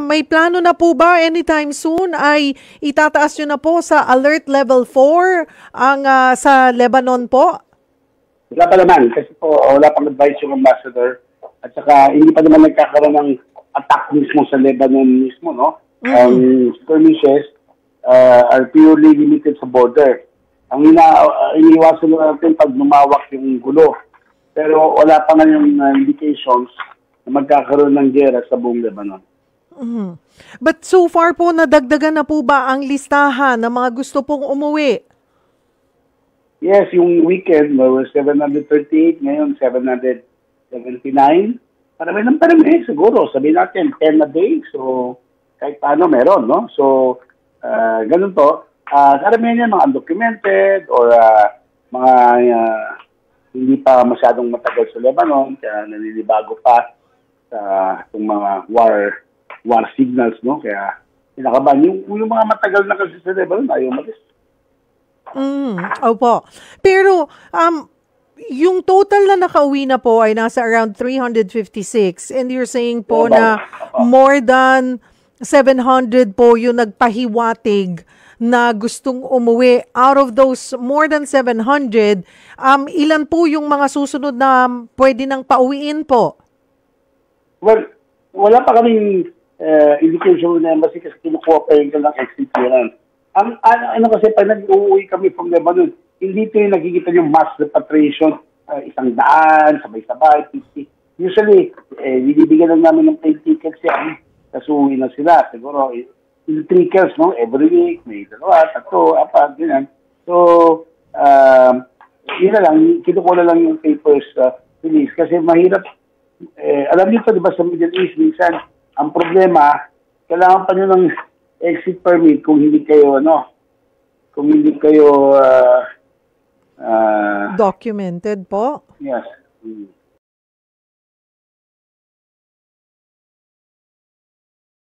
May plano na po ba anytime soon ay itataas nyo na po sa alert level 4 ang sa Lebanon po? Wala pa naman kasi po wala pang advice yung ambassador at saka hindi pa naman nagkakaroon ng attack mismo sa Lebanon mismo, no? Skirmishes are purely limited sa border. Ang iniwasan natin pag lumawak yung gulo. Pero wala pa nga yung indications na magkakaroon ng gera sa buong Lebanon. But so far po, nadagdagan na po ba ang listahan ng mga gusto pong umuwi? Yes, yung weekend, there were 738, ngayon 779. Parami siguro. Sabihin natin, 10 a day. So, kahit paano meron, no? So, ganun to. Karamihan yan, mga undocumented or mga hindi pa masyadong matagal sa Lebanon, kaya naninibago pa sa itong mga war signals, no? Kaya kinakabahan. Yung mga matagal na kasi sa Lebanon, ayaw malis. Opo. Pero, yung total na nakauwi na po ay nasa around 356 and you're saying po na more than 700 po yung nagpahiwatig na gustong umuwi. Out of those more than 700, ilan po yung mga susunod na pwede nang pauwiin po? Well, wala pa kaming indication na embassy kasi kinukuha pa yung ng exit clearance. Ano kasi pag nag-uwi kami from Lebanon, hindi ito yung nakikita yung mass repatriation, 100, sabay-sabay, 50. Usually, binibigyan lang namin ng plane tickets yan, kasi uwi na sila. Siguro, in trickles, no? Every week, may 2, 3, 4, ganyan. So, yun na lang, kinukuha na lang yung papers release. Kasi mahirap, alam niyo pa, di ba, sa Middle East, minsan, ang problema, kailangan pa nyo ng exit permit kung hindi kayo, Documented po? Yes.